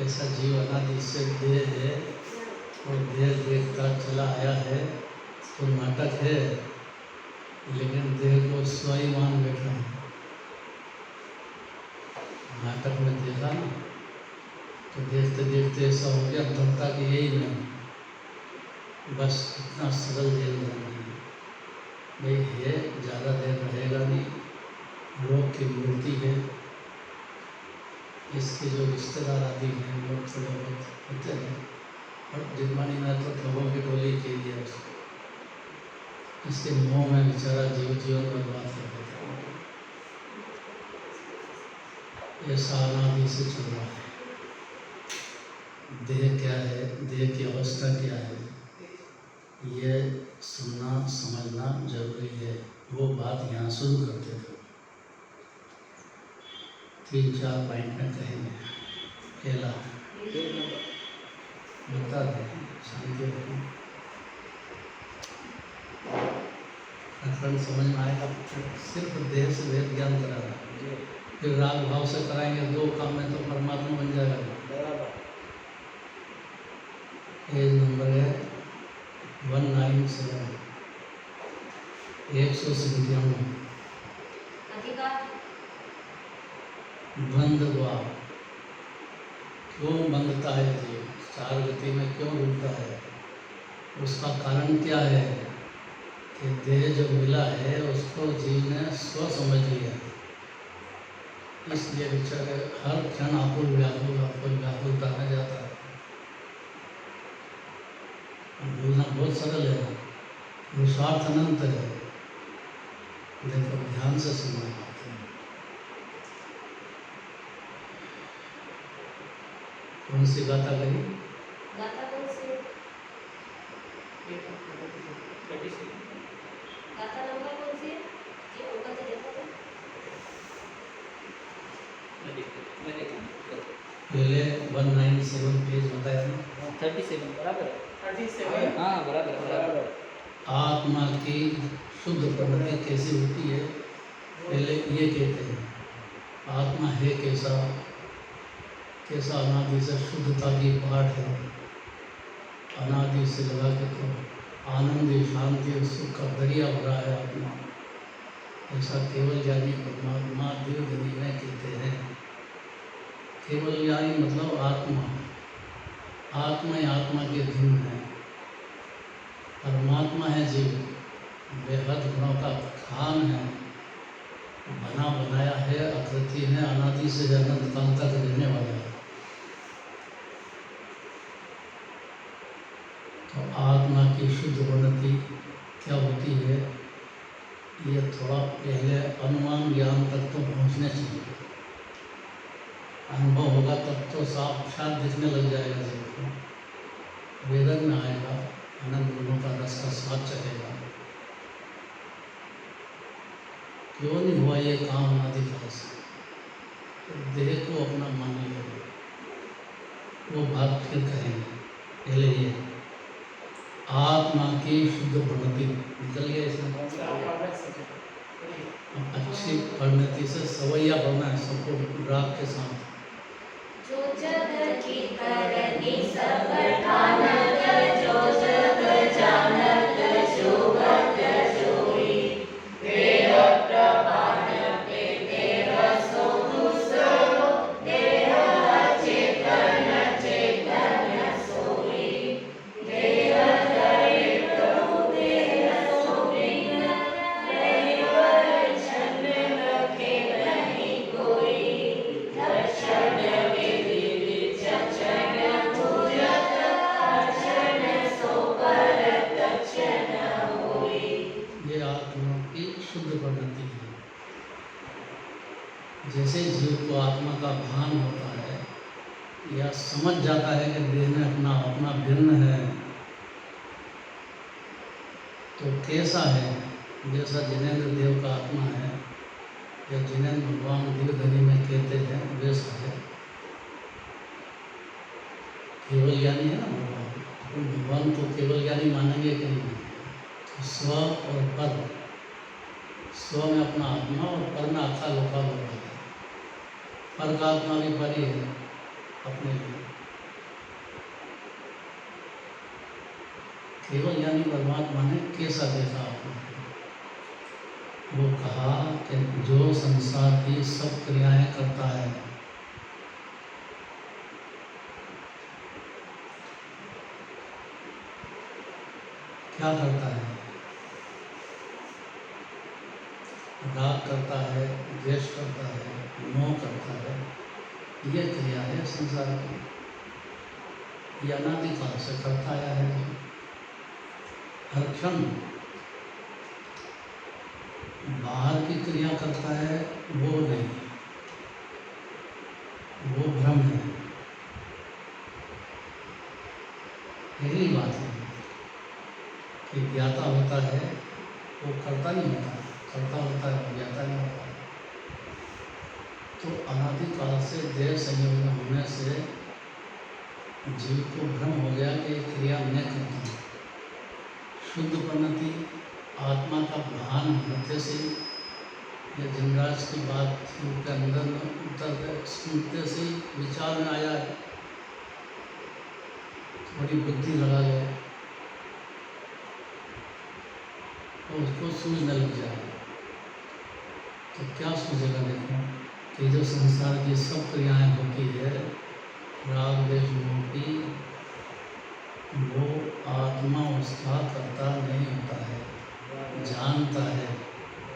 ऐसा जीव अनादि से देह है और देह देखता चला आया है तो नाटक है, लेकिन देह को स्वयं मान बैठा है। नाटक में देखा ना, तो देखते देखते ऐसा हो गया धमता कि यही नहीं, बस इतना सरल जेल जाना है भाई, है ज़्यादा देर रहेगा नहीं, लोग की मूर्ति है, इसके जो रिश्तेदार आदि हैं लोग थोड़े बहुत होते हैं, और जिनमानी में तो लोगों की टोली के दिया उसको, इसके मुँह में बेचारा जीवन बर्बाद कर देता है। ऐसा अनादि से चल रहा है। देह क्या है, देह की अवस्था क्या है, ये सुनना समझना जरूरी है। वो बात यहाँ शुरू करते थे, 3-4 पॉइंट में कहेंगे। पहला बता दें, शांति रखें, प्रकरण समझ में आएगा। सिर्फ देह से वेद ज्ञान कराना, फिर राग भाव से कराएंगे, 2 काम में तो परमात्मा बन जाएगा। पेज नंबर है 197, 197। बंध हुआ, क्यों बंधता है जीव, 4 गति में क्यों रुकता है, उसका कारण क्या है कि देह जो मिला है उसको जीव ने स्व समझ लिया, इसलिए बेचारे हर क्षण आकुल व्याकुलता में जाता है। बोलना बहुत सरल है, निस्वार्थ अनंत है। देखो ध्यान से सुनना बात है। कौन सी गाथा कही? गाथा कौन सी? गाथा नंबर कौन सी है? ये ऊपर से देखो तो। पहले 197 पेज बताया ना, 37 बराबर है, 37 हाँ बराबर। आत्मा की शुद्ध प्रगति कैसी होती है, पहले ये कहते हैं आत्मा है कैसा, कैसा अनादि से शुद्धता की पाठ है, अनादि से लगा के तो आनंद शांति और सुख का दरिया भरा है आत्मा, ऐसा केवल ज्ञानी परमात्मा दिव्य में कहते हैं। केवल ज्ञानी मतलब आत्मा, आत्मा ही आत्मा के धुन है, परमात्मा है जीव, बेहद गुणों का खान है, बना बनाया है, आकृति है, अनादि से अनंत काल तक रहने वाला है। तो आत्मा की शुद्ध उन्नति क्या होती है, ये थोड़ा पहले अनुमान ज्ञान तक तो पहुँचने चाहिए, अनुभव होगा तब तो साक्षात दिखने लग जाएगा जीव को, वेदन में आएगा, अनंत गुणों का रस का स्वाद चलेगा। क्यों नहीं हुआ ये काम अनादिकाल से, तो देह को अपना मान लिया, वो बात फिर कहेंगे। पहले ये आत्मा की शुद्ध उन्नति निकल गया इसमें, अच्छी परिणति से सवैया बनना है सबको राग के साथ। जो जग की करनी सब ठानक, जो जग जानक, जो भक्त जोई, देह प्रमाण पे देह सो दूसरो, देह चेतन चेतन सोई, देह धरे प्रभु देह सो बिन, रहिवर छन रखे नहीं कोई, दर्शन ये आत्मा की शुद्ध प्रगति है। जैसे जीव को आत्मा का भान होता है या समझ जाता है कि देह में अपना अपना भिन्न है, तो कैसा है, जैसा जिनेंद्र देव का आत्मा है या जिनेंद्र भगवान दिव्यधनी में कहते हैं वैसा है। केवल ज्ञानी है ना भगवान, भगवान को केवल ज्ञानी मानेंगे कि नहीं? स्व और पर, स्व में अपना आत्मा और पर में आत्मा लोका लोका है, पर का आत्मा भी परी है अपने लिए। केवल यानी परमात्मा ने कैसा देखा आपको? वो कहा कि जो संसार की सब क्रियाएं करता है, क्या करता है? राग करता है, द्वेष करता है, मोह करता है, ये क्रिया है संसार की। ये अनादिकाल से करता आया है। हर क्षण बाहर की क्रिया करता है, वो नहीं, वो भ्रम है। पहली बात है कि ज्ञाता होता है, वो करता नहीं होता, करता होता है, वो ज्ञाता नहीं होता। तो अनादिकाल से देह संयोग में होने से जीव को भ्रम हो गया कि क्रिया मैं करता हूँ। शुद्ध पन्नति आत्मा का भान होते से या जमराज की बात के अंदर में उतर सुनते से विचार में आया, थोड़ी बुद्धि लगा गया और उसको सूझने लग जाए। तो क्या सूझेगा? देखो कि जो संसार की सब क्रियाएं होती है राग द्वेष मोह की, वो आत्मा उसका करता नहीं होता है, जानता है,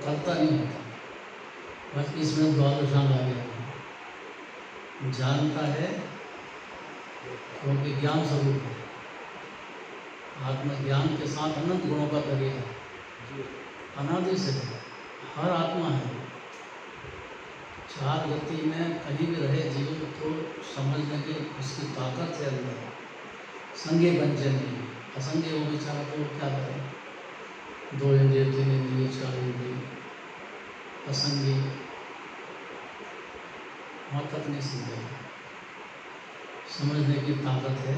करता नहीं होता। बस इसमें द्वादशांग आ गया। जानता है क्योंकि ज्ञान स्वरूप है, आत्मज्ञान के साथ अनंत गुणों का दरिया है, अनादि से है, हर आत्मा है। चार गति में कहीं भी रहे जीव तो समझने की उसकी ताकत है अंदर। संज्ञ पंचेंद्रिय, असंज्ञ वो बेचारा तो क्या करे? 2 इंद्रिय 3 इंद्रिय 4 इंद्रिय असंज्ञ, वहाँ तक नहीं समझे। समझने की ताकत है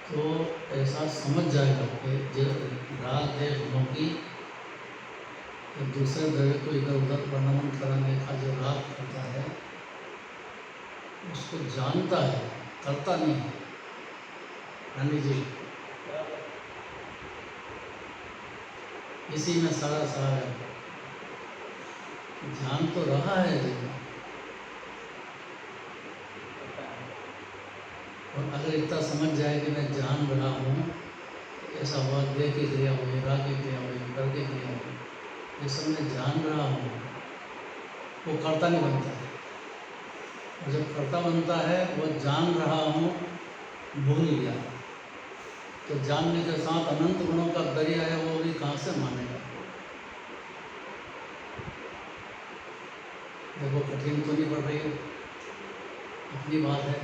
तो ऐसा समझ जाएगा कि जो राग द्वेष मोह की दूसरे द्रव्य को इधर उधर वर्णन कराने का जो राग करता है उसको जानता है, करता नहीं है। रानी जी, इसी में सारा सार है। जान तो रहा है जीवन, और अगर इतना समझ जाए कि मैं जान रहा हूँ, ऐसा हुआ देह की क्रिया हुई, राग की क्रिया हुई, कर की क्रिया हुई, ये सब मैं जान रहा हूँ, वो कर्ता नहीं बनता है। और जब कर्ता बनता है वो जान रहा हूँ भूल गया, तो जानने के साथ अनंत गुणों का दरिया है, वो भी कहाँ से मानेगा? देखो कठिन तो नहीं पड़ रही है, अपनी बात है,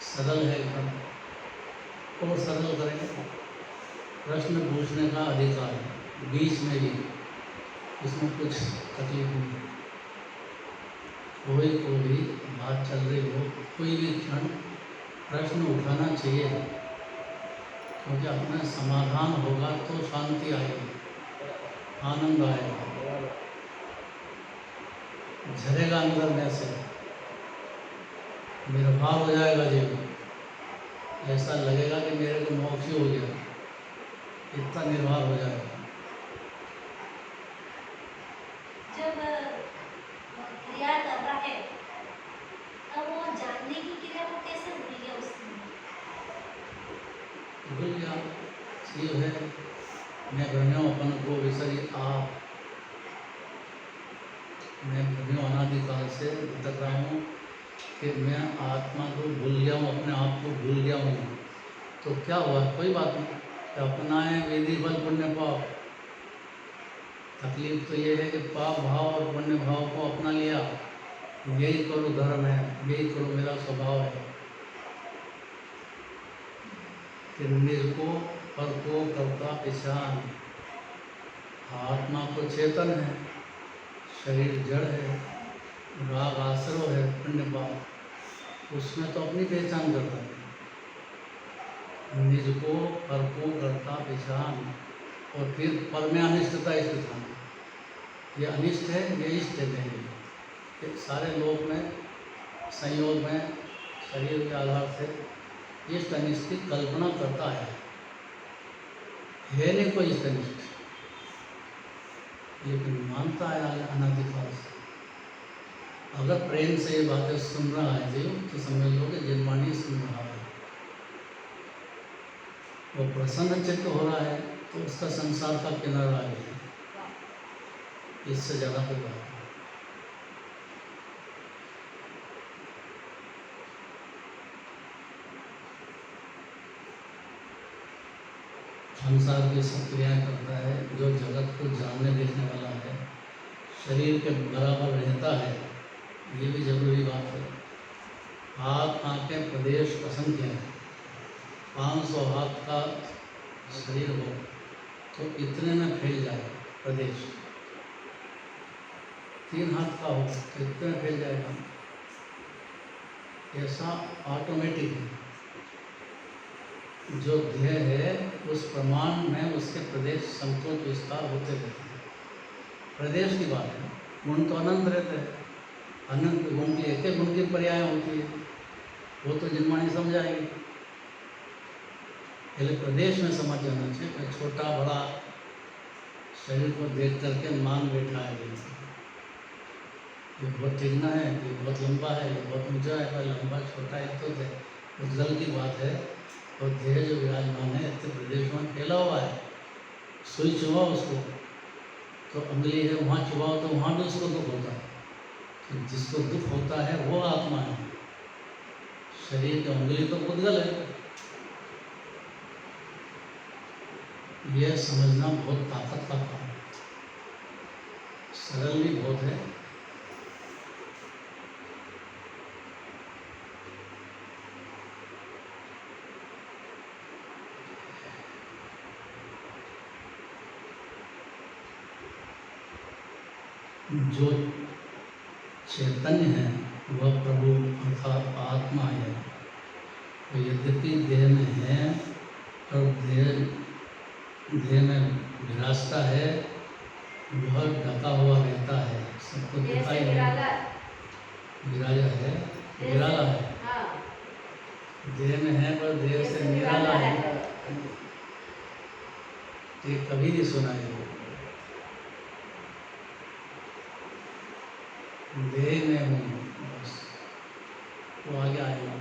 सरल है एकदम, और सरल करेंगे। प्रश्न पूछने का अधिकार है, बीच में भी इसमें कुछ तकलीफ नहीं है। कोई को भी बात चल रही हो, कोई भी क्षण प्रश्न उठाना चाहिए, क्योंकि अपना समाधान होगा तो शांति आएगी, आनंद आएगा, झरेगा अंदर में से, निर्भर हो जाएगा जीवन। ऐसा लगेगा कि मेरे को मोक्ष हो गया, इतना निर्भर हो जाएगा। जब क्रिया कर रहा है तब वो जानने की क्रिया को कैसे भूल गया उसने? भूल गया जीव है, मैं भ्रम्यो अपन को विसरी आप, मैं भ्रम्यो अनादिकाल से भटक रहा हूँ कि मैं आत्मा को भूल गया हूँ, अपने आप को भूल गया हूँ। तो क्या हुआ? कोई बात नहीं, अपना है वेदी बल पुण्य पाप। तकलीफ तो ये है कि पाप भाव और पुण्य भाव को अपना लिया, यही करो धर्म है, यही करो मेरा स्वभाव है। कि निज को पर को करता पहचान, आत्मा को चेतन है, शरीर जड़ है, राग आश्रव है, पुण्य पाप, उसमें तो अपनी पहचान करता है। निज को पर को करता पहचान, और फिर पर में अनिष्टता स्थित होना। ये अनिष्ट है, ये इष्ट है मेरे। सारे लोक में संयोग में शरीर के आधार से इष्ट अनिष्ट की कल्पना करता है, है नहीं कोई कनिष्ठ, लेकिन मानता है अनादिकाल से। अगर प्रेम से ये बातें सुन रहा है जीव तो समझ लो कि जिनवाणी सुन रहा है, वो प्रसन्न चित्त हो रहा है तो उसका संसार का किनारा आ गया, इससे ज़्यादा कोई बात नहीं। संसार की सब क्रियाएं करता है, जो जगत को जानने देखने वाला है, शरीर के बराबर रहता है, ये भी जरूरी बात है। हाथ आंखें प्रदेश असंख्य है, 500 हाथ का शरीर हो तो इतने में फैल जाए प्रदेश, 3 हाथ का हो तो इतने में फैल जाएगा। ऐसा ऑटोमेटिक है, जो ध्येय है उस प्रमाण में उसके प्रदेश संकोच विस्तार होते रहते हैं। प्रदेश की बात है, गुण तो अनंत रहते हैं, अनंत गुण की एक एक गुण की पर्याय होती है, वो तो जिनवाणी समझाएगी। पहले प्रदेश में समझ जाना चाहिए कि छोटा बड़ा शरीर को देख करके मान बैठा है, ये बहुत चिकना है, ये बहुत लंबा है, ये बहुत ऊंचा है, पर लंबा छोटा है तो उज्जवल की बात है। और देह जो विराजमान है इतने प्रदेश में फैला हुआ है, सुई चुभाओ उसको तो अंगली है, वहाँ चुभाओ तो वहाँ भी उसको दुख होता है। तो जिसको दुख होता है वो आत्मा है, शरीर की अंगुली तो पुद्गल है। यह समझना बहुत ताकत का काम है, सरल भी बहुत है। जो चैतन्य है वह प्रभु अर्थात आत्मा है, तो यद्यपि देह में है और देह में विराजता है, वह ढका हुआ रहता है, सबको दिखाई नहीं, विराजा है, निराला है, देह में है पर देह से निराला है। ये कभी नहीं सुना है, देह में हूँ बस, वो आगे आएगा।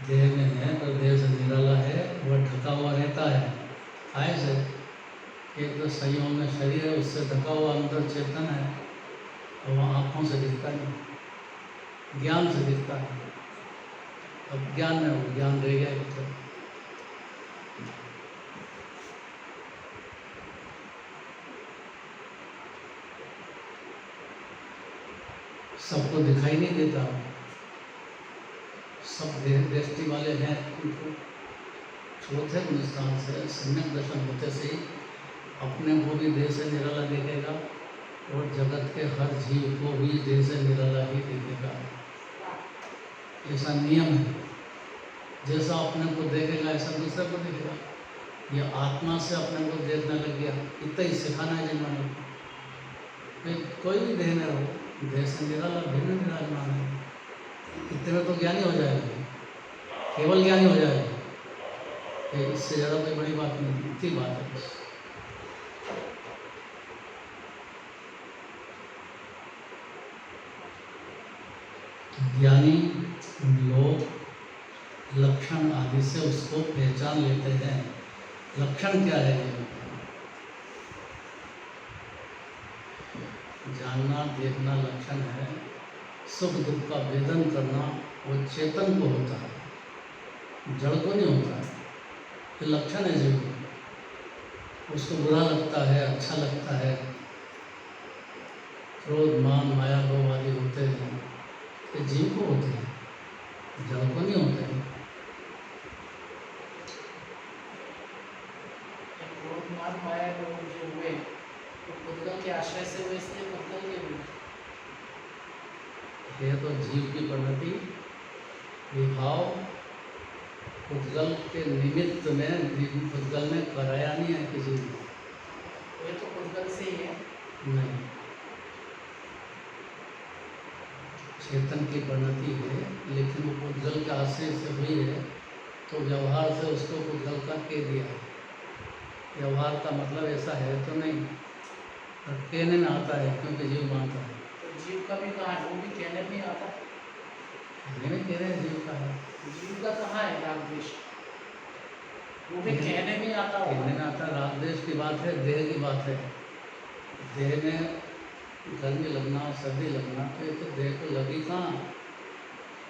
देह में है पर देह से निराला है, वह ढका हुआ रहता है। काय से? एक तो संयोग में शरीर है, उससे ढका हुआ अंदर चेतन है, और वह आँखों से दिखता नहीं, ज्ञान से दिखता है। अब ज्ञान में वो ज्ञान रह गया तो सबको दिखाई नहीं देता, सब देह दृष्टि वाले हैं, उनको चौथे गुणस्थान से सम्यक दर्शन होते से ही अपने को भी देह से निराला देखेगा और जगत के हर जीव को भी देह से निराला ही देखेगा। ऐसा नियम है, जैसा अपने को देखेगा ऐसा दूसरे को देखेगा। ये आत्मा से अपने को देखने लग गया, इतना ही सिखाना है जिन्होंने। कोई भी देह में रहो, देह से निराला भिन्न विराजमान है, इतने में तो ज्ञानी हो जाएगा, केवल ज्ञानी हो जाएगा। इससे ज़्यादा कोई बड़ी बात नहीं, इतनी बात है बस। ज्ञानी लोग लक्षण आदि से उसको पहचान लेते हैं। लक्षण क्या है? जानना देखना लक्षण है। सुख दुख का वेदन करना वो चेतन को होता है, जड़ को नहीं होता है। ये लक्षण है जीव को। उसको बुरा लगता है, अच्छा लगता है, क्रोध मान माया लोभ आदि होते हैं, ये जीव को होते हैं, जड़ को नहीं होते हैं। क्रोध मान माया लोग जो हुए तो पुद्गल के आश्रय से हुए, इसलिए पुद्गल के हुए। यह तो जीव की प्रवृत्ति विभाव पुद्गल के निमित्त में, पुद्गल ने कराया नहीं है किसी ने। वे तो पुद्गल से ही है। नहीं, चेतन की परिणति है, लेकिन वो पुद्गल के आश्रय से हुई है, तो व्यवहार से उसको पुद्गल का कह दिया है। व्यवहार का मतलब ऐसा है तो नहीं, पर कहने में आता है क्योंकि जीव मानता है। तो जीव का भी कहाँ है, वो भी कहने में आता है। कहने में कह रहे हैं जीव का है, जीव का कहाँ है राग द्वेष, वो भी कहने में आता कहने होगा। में आता है। राग द्वेष की बात है, देह की बात है। देह में गर्मी लगना, सर्दी लगना, तो ये तो देह को लगी कहाँ,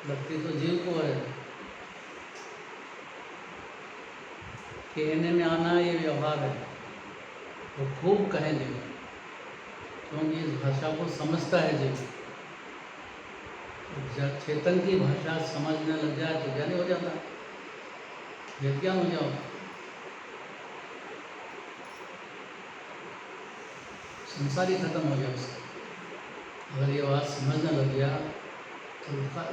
लगती तो जीव को है। कहने में आना ये व्यवहार है, वो खूब कहेंगे क्योंकि इस भाषा को समझता है जीव। जब चेतन की भाषा समझने लग जाए तो ज्ञानी हो जाता है, विज्ञान हो जाओ, संसार ही खत्म हो जाए उसका। अगर ये बात समझने लग गया तो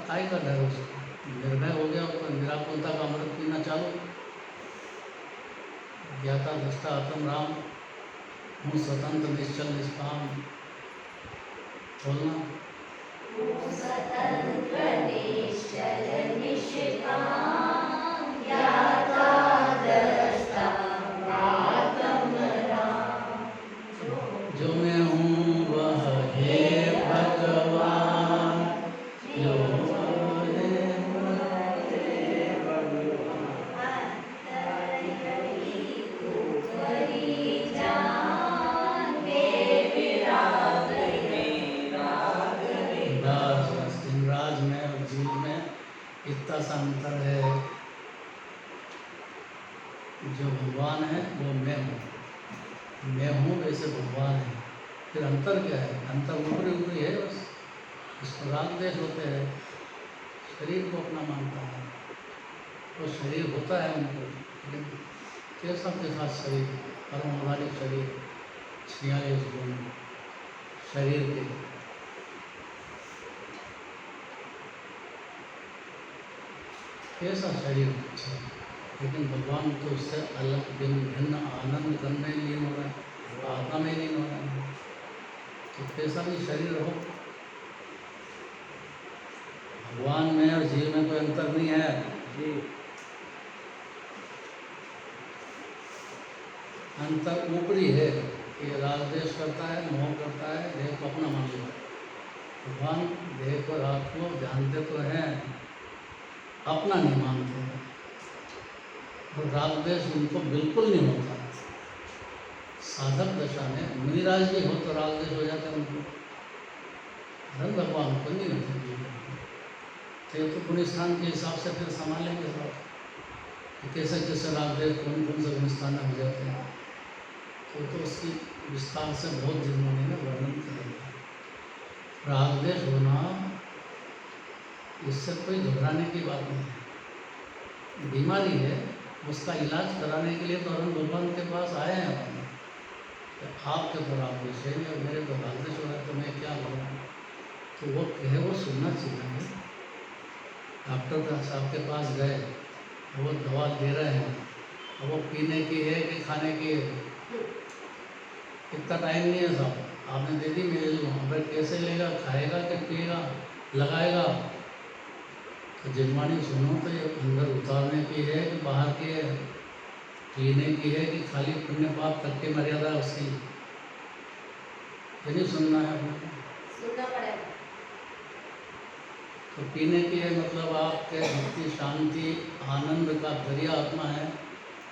काय का डर उसको, निर्भय हो गया, तो निराकुलता का अमृत पीना चालू। ज्ञाता दृष्टा आत्म राम, हूँ स्वतंत्र निश्चल निष्काम, बोलना। स्वतंत्र निश्चल निष्काम, ज्ञाता दृष्टा आत्म राम। जो मैं हूँ वह है भगवान, जो राज में और जीव में इतना सा अंतर है। जो भगवान है वो मैं हूँ वैसे भगवान है। फिर अंतर क्या है, अंतर ऊपरी ऊपरी है बस। इसको राग द्वेष होते हैं, शरीर को अपना मानता है, वो शरीर होता है उनको, लेकिन कैसा कैसा शरीर, परमाणु शरीर, 46 गुण शरीर के, कैसा शरीर है। लेकिन भगवान तो उससे अलग भिन्न आनंद करने में लीन हो रहा है, आत्मा में लीन हो रहा है। तो कैसा भी शरीर हो, भगवान में और जीव में कोई अंतर नहीं है जी। अंतर ऊपरी है कि राग द्वेष करता है, मोह करता है, देह को अपना मान लेता है। भगवान देह को, राग को जानते तो हैं, अपना नहीं मानते हैं। और राग द्वेष उनको बिल्कुल नहीं होता। साधक दशा में मुनिराज भी हो तो राग द्वेष हो जाता है उनको, धन भगवान को नहीं होते। तो ये तो पुण्य स्थान के हिसाब से फिर संभालेंगे बात, कैसे कैसे राग द्वेष कौन कौन से पुण्य स्थान में हो जाते हैं। तो उसकी विस्तार से बहुत जिन्होंने ना वर्णन करेंगे। राग द्वेष होना इससे कोई घबराने की बात नहीं है, बीमारी है, उसका इलाज कराने के लिए तो हम भगवान के पास आए हैं अपने। तो आपके तो राग द्वेष है और मेरे तो राग द्वेष हो रहा है, तो मैं क्या करूँ। तो वो कहे वो सुनना चाहिए। डॉक्टर साहब के पास गए, वो दवा दे रहे हैं, अब वो पीने की है कि खाने की है, इतना टाइम नहीं है साहब, आपने दे दी, मैं ले लूँ। अगर कैसे लेगा, खाएगा कि पिएगा, लगाएगा। तो जिनवाणी सुनो तो ये अंदर उतारने की है कि बाहर की है, पीने की है कि खाली पुण्य पाप तक की मर्यादा है उसकी, ये नहीं सुनना है अपने। सुनना पड़ेगा। तो पीने की है मतलब आपके भक्ति शांति आनंद का दरिया आत्मा है,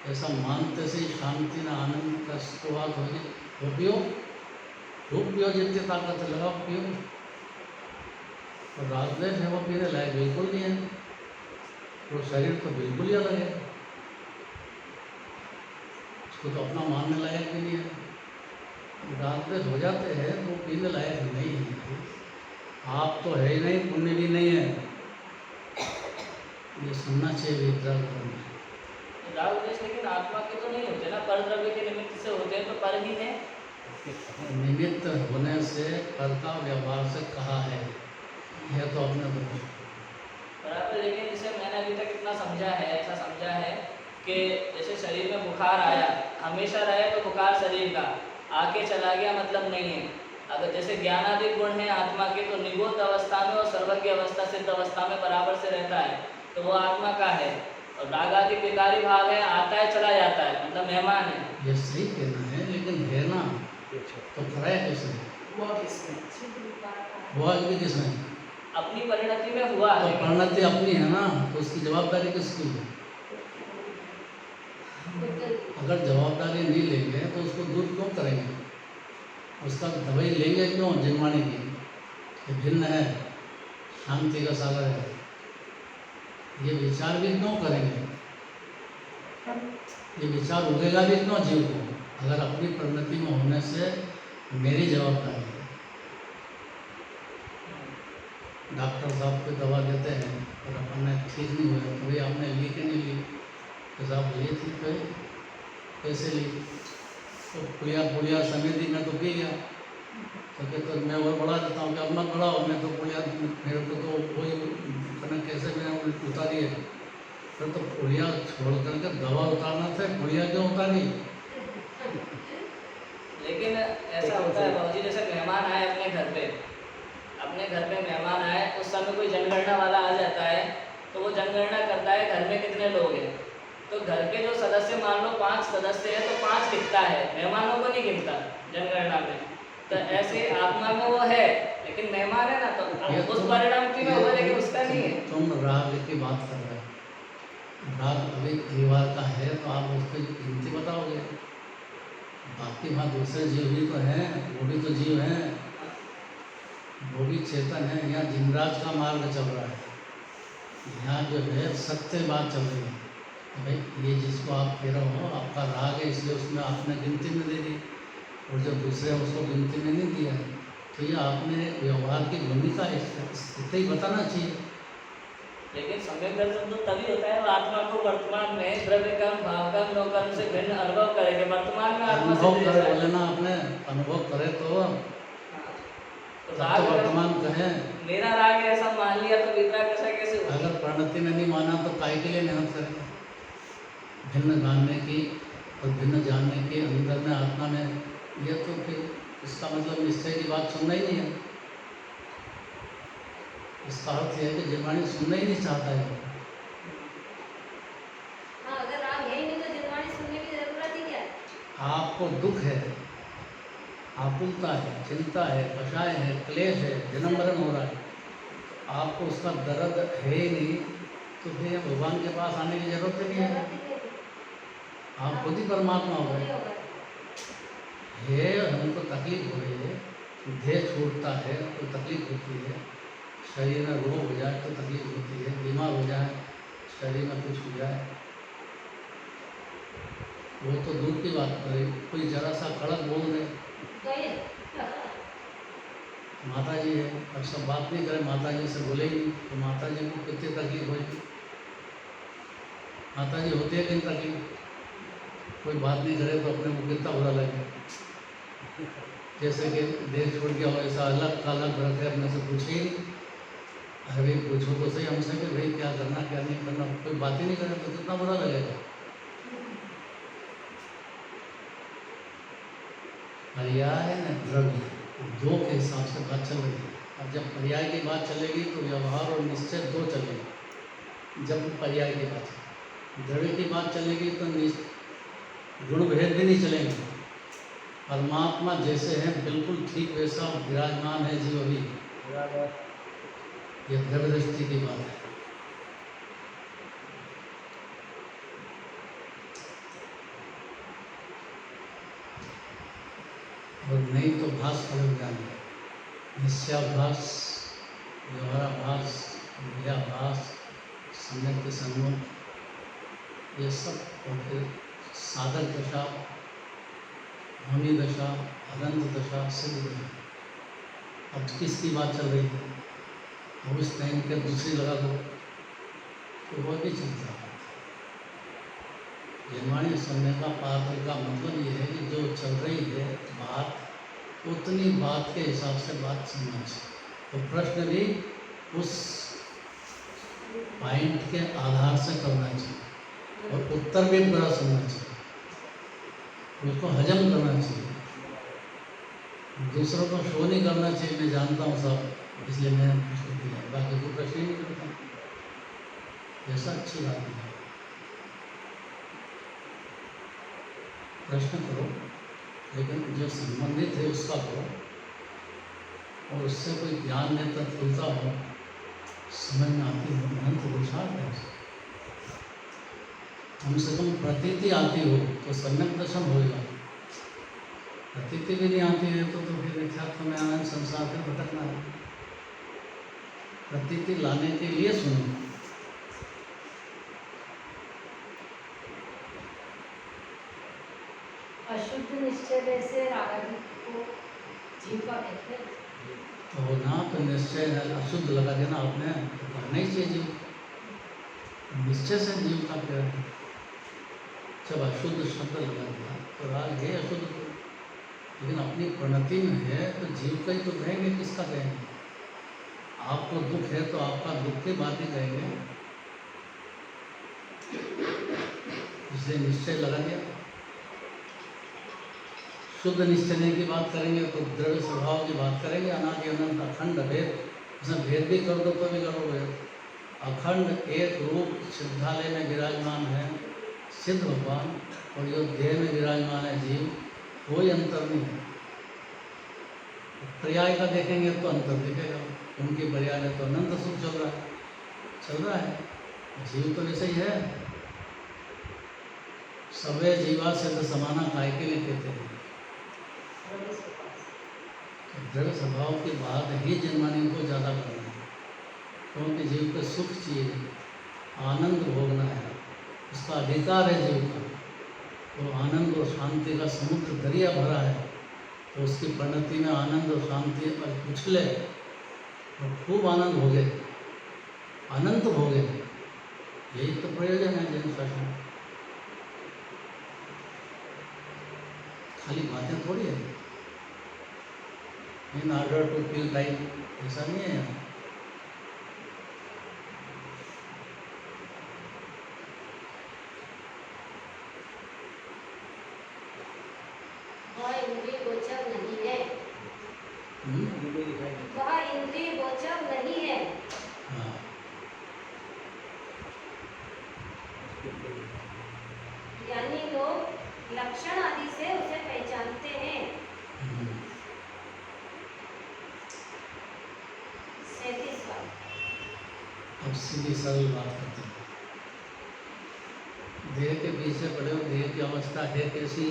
ऐसा मानते से ही शांति ना आनंद का शुरुआत होगी। वो पियो, खूब पियो, जितनी ताकत लगाओ पियो। और राग द्वेष है वो पीने लायक बिल्कुल नहीं है, तो शरीर तो बिल्कुल ही अलग है, उसको तो अपना मानने लायक भी नहीं है। राग द्वेष हो जाते हैं वो पीने लायक नहीं है। आप तो है ही नहीं, पुण्य भी नहीं है, ये सुनना चाहिए विचार करना। राग द्वेष लेकिन आत्मा के तो नहीं होते ना, पर द्रव्य के निमित्त से होते हैं, तो पर ही है। निमित्त होने से पर का व्यवहार से कहा है, यह तो अपने बराबर। लेकिन जैसे मैंने अभी तक इतना समझा है, ऐसा समझा है कि जैसे शरीर में बुखार आया, हमेशा रहे तो बुखार शरीर का, आके चला गया मतलब नहीं है। अगर जैसे ज्ञानादि गुण है आत्मा के, तो निगोत अवस्था में और सर्वज्ञ अवस्था, सिद्ध अवस्था में बराबर से रहता है, तो वो आत्मा का है। और राग आदि विकारी भाव है, आता है चला जाता है, मतलब मेहमान है। ये सही कहना है, लेकिन है ना तो कराया किसने? हुआ किसमें? शुद्ध विकार का हुआ भी किसने? अपनी परिणति में हुआ, तो लेकिन परिणति अपनी है ना, तो उसकी जवाबदारी किसकी है? उत्तर अगर जवाबदारी नहीं लेंगे तो उसको दूर क्यों करेंगे? उसका दवाई लेंगे क्यों जिनवाणी की? ये भिन्न है, शांति का सागर है, ये विचार भी क्यों करेंगे? ये विचार उगेगा भी क्यों जीव को? अगर अपनी परिणति में होने से मेरी जवाबदारी है। डॉक्टर साहब को दवा देते हैं और अपन ने ठीक नहीं हुआ तो भाई आपने ली कि नहीं ली? तो साहब ली थी, तो कैसे ली? तो पुलिया समेत ही मैं तो पी गया। तो कहते मैं और बढ़ा देता हूँ कि अब मत बढ़ाओ, मैं तो पुलिया मेरे को तो वही कहना कैसे मैंने उतारी है। फिर तो पुलिया छोड़ करके दवा उतारना था, पुलिया क्यों उतारी? लेकिन ऐसा होता है बाबूजी, जैसे मेहमान आए अपने घर पे मेहमान आए, उस समय कोई जनगणना वाला आ जाता है, तो वो जनगणना करता है घर में कितने लोग हैं। तो घर के जो सदस्य मान लो 5 सदस्य हैं, तो 5 गिनता है, मेहमानों को नहीं गिनता जनगणना में। तो ऐसे आत्मा में वो है, लेकिन मेहमान है ना, तो उस परिणाम में होगा, लेकिन उसका नहीं है। तुम राग की बात कर रहे हो, राग अभी परिवार का है तो आप उसकी गिनती बताओगे। बाकी वहाँ दूसरे जीव भी तो हैं, वो भी तो जीव हैं, वो भी चेतन है। यहाँ जिमराज का मार्ग चल रहा है, यहाँ जो है सत्य बात चल रही है। तो भाई ये जिसको आप कह रहे हो आपका राग है, इसलिए उसमें आपने गिनती में दे दी, और जो दूसरे हैं उसको गिनती में नहीं दिया है। तो ये आपने व्यवहार की भूमिका इतना ही बताना चाहिए। लेकिन सम्यक दर्शन तो तभी होता है, वो आत्मा को वर्तमान में द्रव्य कर्म भाव कर्म नो कर्म से भिन्न अनुभव करेंगे। वर्तमान में आत्मा से अनुभव करे जैसा है। बोले ना, आपने अनुभव करे तो तो तब राग तो अगर वर्तमान कहें। मेरा राग है ऐसा मान लिया तो वितराग कैसा कैसे होगा? अगर परिणति में नहीं माना तो काय के लिए मेहनत करेंगे? भिन्न जानने की और भिन्न जानने के अंदर में आत्मा में, यह तो फिर इसका मतलब निश्चय की बात सुनना ही नहीं है। इसका अर्थ यह है कि जिनवाणी सुनना ही नहीं चाहता है। हाँ, अगर राग है ही नहीं तो जिनवाणी सुनने की जरूरत ही क्या है? आपको दुख है, आकुलता है, चिंता है, कषाय है, क्लेश है, जन्म मरण हो रहा है, आपको उसका दर्द है ही नहीं, तो फिर भगवान के पास आने की जरूरत ही नहीं है। जरूरत ही नहीं है। आप खुद ही परमात्मा हो वही गए। होगा। है हमको तकलीफ हो रही है, देह छूटता है तो तकलीफ होती है, शरीर में रोग हो जाए तो तकलीफ होती है, बीमार हो जाए, शरीर में कुछ हो जाए, वो तो दूर की बात करे। कोई जरा सा कड़क बोल दे, तो ये माता जी है, अब सब बात नहीं करें, माता जी से बोलेगी तो माता जी को कितनी तकलीफ होगी? माता जी होती है कितनी तकलीफ? कोई बात नहीं करे तो अपने को कितना बुरा लगे। जैसे कि देश छोड़ गया हो, ऐसा अलग का अलग रख है, अपने से पूछे ही नहीं। अरे भाई पूछो तो सही हमसे कि भाई क्या करना क्या नहीं करना, कोई बात ही नहीं करे तो कितना बुरा लगेगा। पर्याय न द्रव्य, दो के हिसाब से बात चल रही है। अब जब पर्याय की बात चलेगी तो व्यवहार और निश्चय दो चलेगी। जब पर्याय की बात चलेगी, द्रव्य की बात चलेगी तो गुण भेद भी नहीं चलेंगे। परमात्मा जैसे हैं बिल्कुल ठीक वैसा विराजमान है जीव अभी, ये द्रव्य दृष्टि की बात है। और नहीं तो भास अलग ज्ञान है, निश्चयाभास, व्यवहाराभास, विद्याभास, सम्यक के सम्मुख, ये सब। और फिर साधक दशा, भूमि दशा, अनंत दशा, सिद्ध दशा। अब किसकी बात चल रही है? अब उस टाइम के दूसरी लगा दो तो वो भी चलता है। जिनवाणी सुनने का पात्र का मतलब ये है कि जो चल रही है बात, उतनी बात के हिसाब से बात सुनना चाहिए। तो प्रश्न भी उस पॉइंट के आधार से करना चाहिए और उत्तर भी पूरा सुनना चाहिए, उसको हजम करना चाहिए। दूसरों को शो नहीं करना चाहिए, मैं जानता हूँ सब इसलिए मैं प्रश्न किया, बाकी कोई प्रश्न ही नहीं करता। ऐसा अच्छी बात नहीं है। प्रश्न करो, लेकिन जो संबंधित है उसका करो, और उससे कोई ज्ञान नेत्र खुलता हो, समझ में आती हो, अनंत पुरुषार्थ है। कम से कम प्रतीति आती हो तो सम्यक दर्शन होगा। प्रतीति भी नहीं आती है तो फिर मिथ्यात्व में आनंद संसार में भटकना है। प्रतीति लाने के लिए सुनो। अशुद्ध निश्चय से रागादि को जीव का कहते हैं। तो ना तो निश्चय है, अशुद्ध लगा देना आपने, तो कहना ही चाहिए जीव। निश्चय से जीव का क्या है? जब अशुद्ध शब्द लगा दिया तो राग है अशुद्ध को, लेकिन अपनी प्रणति में है तो जीव का ही तो कहेंगे, किसका कहेंगे? आपको दुख है तो आपका दुख की बात ही कहेंगे, इसलिए निश्चय लगा दिया। शुद्ध निश्चय की बात करेंगे तो द्रव्य स्वभाव की बात करेंगे, अनादि अनंत अखंड भेद, उसमें भेद भी कर दो तो भी करोगे। अखंड एक रूप सिद्धालय में विराजमान है सिद्ध भगवान, और जो देह में विराजमान है जीव, कोई अंतर नहीं है। पर्याय का देखेंगे तो अंतर दिखेगा, उनकी पर्याय में तो अनंत सुख चल रहा है, जीव तो वैसे ही है। सवे जीवा सिद्ध समाना काय के लिए कहते हैं। दृढ़ स्वभाव के बाद ही जन्माने को ज़्यादा करना है, क्योंकि जीव को सुख चाहिए, आनंद भोगना है, उसका अधिकार है जीव का। तो आनंद और शांति का समुद्र दरिया भरा है, तो उसकी परिणति में आनंद और शांति पर उछले और खूब आनंद भोगे, अनंत भोगे। यही तो प्रयोजन है जैन शासन। खाली बातें थोड़ी है, in order to kill time, ऐसा नहीं है। वह इंद्रिय गोचर नहीं है। वह इंद्रिय गोचर नहीं है। हाँ, यानी लोग लक्षण आदि से उसे पहचानते हैं। 37वां। अब सीधी सरल बात करते हैं। देह के पीछे पड़े हो, देह की अवस्था है कैसी,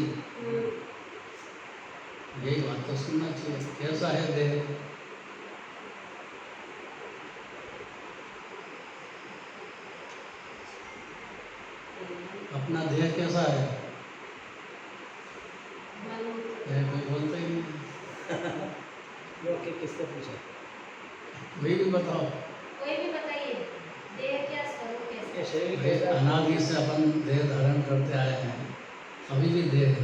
यही बात तो सुनना चाहिए। कैसा है देह? अपना देह कैसा है? कोई बोलता ही नहीं। किससे पूछा? वही भी बताओ। कोई भी बताइए, देह क्या स्वरूप है? भाई, अनादि से अपन देह धारण करते आए हैं, अभी भी देह है,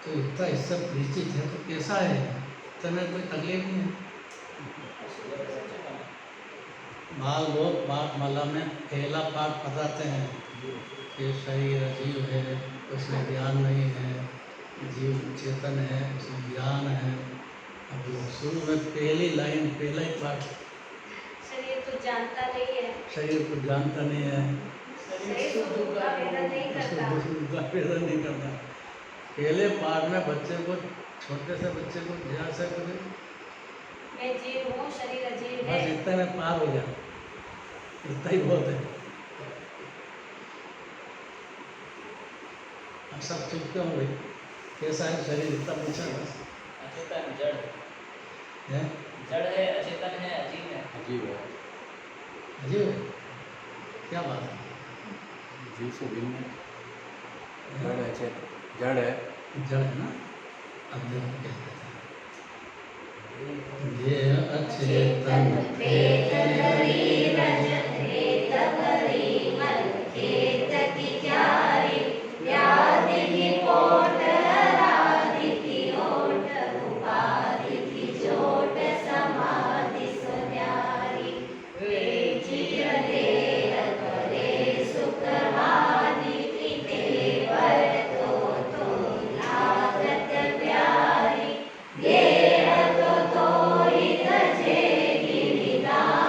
तो इतना इससे परिचित है तो कैसा है? इतने कोई तकलीफ नहीं है। बाल लोग पाठमाला में पहला पाठ बताते हैं कि शरीर अजीव है, उसमें ज्ञान नहीं है, जीव चेतन है, उसमें ज्ञान है। अब लोग शुरू में पहली लाइन, पहला ही पाठ, शरीर तो जानता नहीं है। शरीर को जानता नहीं है, शरीर सुख दुख का भेदन नहीं करता। उसका भेदन नहीं करता। पहले पाठ में बच्चे को, छोटे से बच्चे को ध्यान से करें, मैं जीव हूँ, शरीर अजीव है। बस इतने में पार हो गया, इतना ही बहुत है। अब सब चुप क्यों हो गए? कैसा है शरीर? इतना पूछा बस। अचेतन जड़ है, जड़ है, अचेतन है, अजीब है। अजीब है, अजीब है, क्या बात है? जीव से भिन्न है, जड़ है, जड़ है, जड़ है ना, अध्ययन कहते हैं। ये अचेतन प्रेत शरीर रेत परिमल खेत की क्यारी व्याधि की पोट राधि की ओट उपाधि की चोट समाधि सुन्यारी रे चिर देर करे सुखवादी की तेवर तो लागत प्यारी गेर तो तोरी तजे गिरिदारी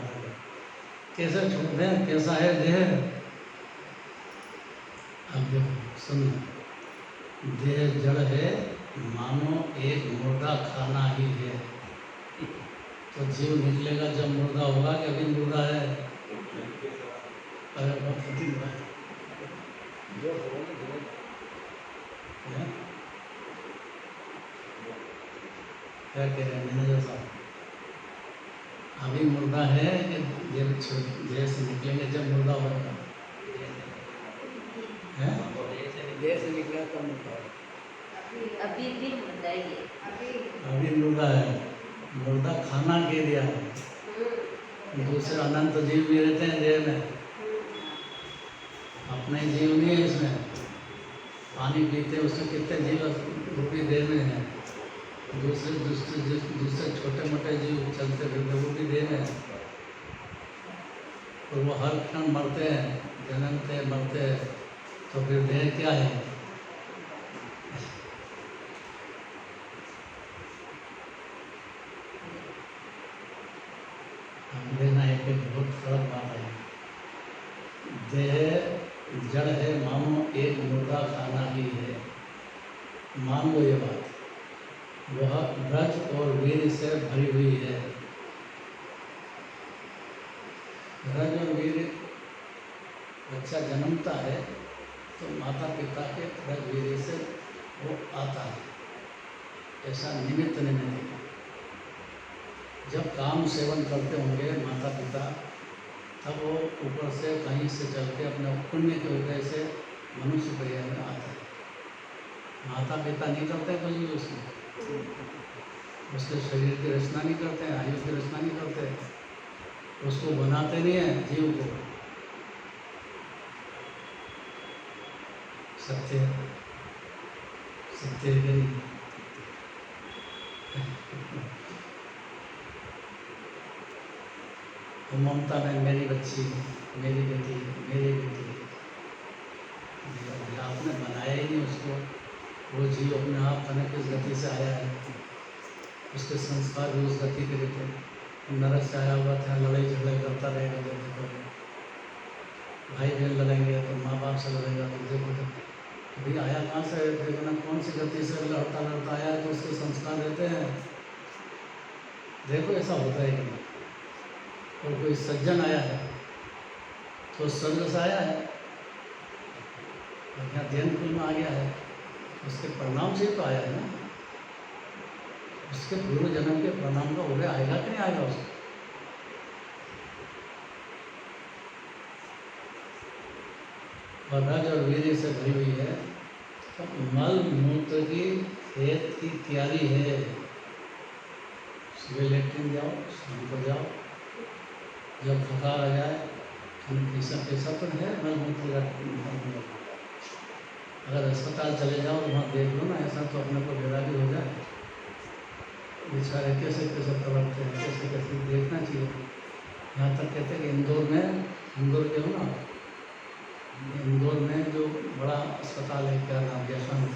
है। कैसे छोड़ दें, कैसा है देह? अब देखो सुनो, देह जड़ है, मानो एक मुर्दा खाना ही है। तो जीव निकलेगा जब मुर्दा होगा कि अभी मुर्दा है? अरे बहुत दिन बाद है? क्या कह रहे हैं मैनेजर साहब? अभी मुर्दा है कि देह से निकलेंगे जब मुर्दा होगा? है? देह से निकला तो मुर्दा है। अभी भी मुर्दा ही है। अभी मुर्दा है, मुर्दा खाना के दिया है। दूसरे अनंत जीव भी रहते हैं देह में, अपने जीव नहीं है इसमें। पानी पीते हैं उसमें कितने जीव रूपी देह में है। दूसरे छोटे मोटे जीव चलते फिरते वो भी देह में है। और वो हर क्षण मरते हैं, जन्मते मरते हैं, तो फिर देह क्या है? हम देखना है कि बहुत गलत बात है। देह जड़ है, मानो एक मुर्दा खाना ही है। मान लो ये बात, वह ब्रज और वीर से भरी हुई है। ब्रज और वीर, बच्चा जन्मता है तो माता पिता के ब्रज वीर से वो आता है, ऐसा निमित्त निमित्त। जब काम सेवन करते होंगे माता पिता, तब वो ऊपर से कहीं से चल के अपने पुण्य के वजह से मनुष्य परिवार में आता है। माता पिता नहीं करते कुछ भी उसमें, उसके शरीर की रचना नहीं करते हैं, आयु की रचना नहीं करते, उसको बनाते नहीं हैं जीव को। सत्य सत्य है कि नहीं? तो ममता में मेरी बच्ची, मेरी बेटी, मेरी बेटी, आपने बनाया ही नहीं उसको। वो जीव अपने आप पता किस गति से आया है, उसके संस्कार भी उस गति के थे। नरक से आया हुआ था, लड़ाई झगड़े करता रहेगा। जब देखो भाई बहन लड़ेंगे तो माँ बाप से लड़ेगा, तो देखो तो भाई आया कहाँ से, देखना कौन सी गति से लड़ता लड़ता आया है, तो उसके संस्कार रहते हैं। देखो ऐसा होता है कि नहीं? और कोई सज्जन आया है तो स्वर्ग से आया है, और यहाँ ध्यान कुल में आ गया है, उसके परिणाम से तो आया है ना। उसके पूर्व जन्म के परिणाम का उदय आएगा कि नहीं आएगा उसको? और रज और वीर्य से भरी हुई है, तो मल मूत्र की खेत की तैयारी है। सुबह लेटरिन जाओ, शाम को जाओ, जब थकान आ जाए, पैसा तो है मल मूत्र का। अगर अस्पताल चले जाओ तो वहाँ देख लो ना, ऐसा तो अपने को बेरागी हो जाए। बेचारे कैसे कैसे तड़पते हैं, कैसे कैसे देखना चाहिए। यहाँ तक कहते हैं कि इंदौर के हो ना, इंदौर में जो बड़ा अस्पताल है, क्या नाम, यशवंत,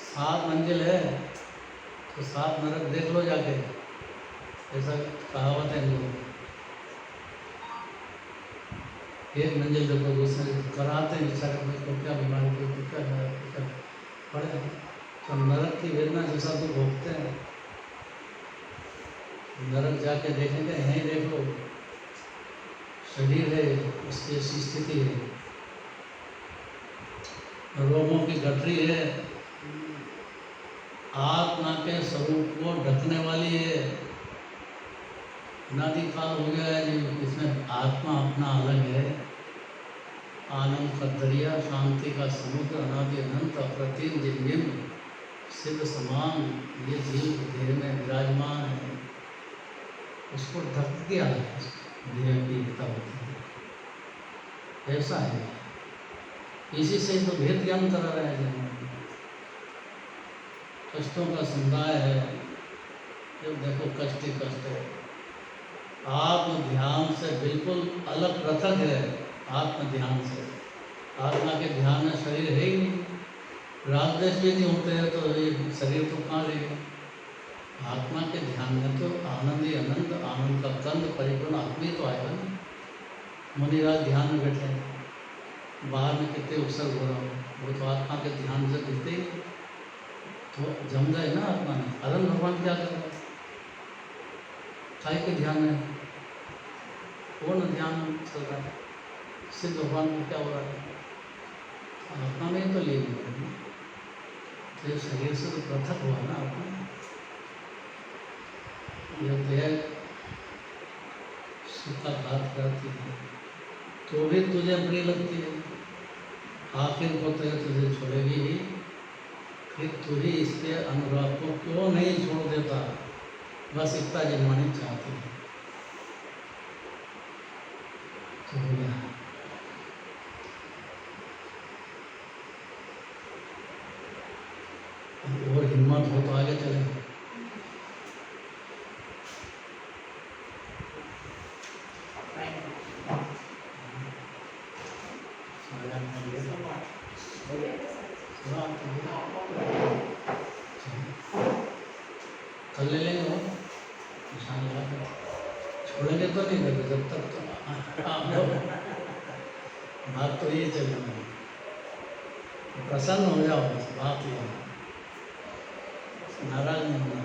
7 मंजिल है, तो 7 नरक देख लो जाके, ऐसा कहावत है इंदौर में। 1 मंजिल देखो, दूसरे कराते हैं बेचारे, को क्या बीमारी, को क्या पड़े, तो नरक की वेदना जैसा तो भोगते हैं। नरक जाके देखेंगे, यहीं देख लो, शरीर है उसकी ऐसी स्थिति है, रोगों की गठरी है, आत्मा के स्वरूप को ढकने वाली है। अनादि काल हो गया है जी, इसमें आत्मा अपना अलग है। आनंद का दरिया, शांति का समुद्र, अनादि अनंत अप्रतिम जिनबिंब सिद्ध समान ये जीव देह में विराजमान है, उसको ढक दिया है, देह की एकता होती है। ऐसा है, इसी से तो भेद ज्ञान करा रहे हैं। कष्टों का समुदाय है, जब देखो कष्ट ही कष्ट है। आत्म ध्यान से बिल्कुल अलग पृथक है। आत्म ध्यान से, आत्मा के ध्यान में शरीर है ही नहीं, राग द्वेष भी नहीं होते हैं, तो ये शरीर तो कहाँ रहेगा? आत्मा के ध्यान में तो आनंद ही आनंद, आनंद का कंद परिपूर्ण आत्मा ही तो आएगा ना। मुनिराज ध्यान में बैठे हैं, बाहर में कितने उपसर्ग हो रहा हो, वो तो आत्मा के ध्यान से दिखते ही तो जम जाए ना आत्मा ने। अदन भगवान क्या कर रहे हैं, काय के ध्यान में, पूर्ण ध्यान चल रहा है। सिद्ध भगवान को क्या हो रहा है, आत्मा में तो लीन हो रहा है ना। तो शरीर से तो पृथक हुआ ना आत्मा। यह देह सुखा घात करती है तो भी तुझे प्रिय लगती है, आखिर को तो तुझे छोड़ेगी ही। फिर तू ही इसके अनुराग को क्यों नहीं छोड़ देता, बस इतना जन्मानी चाहती है तो हो गया। और हिम्मत हो तो आगे चले। कल ले लेंगे वो निशान लगा कर, छोड़ेंगे तो नहीं लगे जब तक तो आप लोग बात तो ये चलेगा, प्रसन्न हो जाओ बस, बात ये है, नाराज नहीं होना।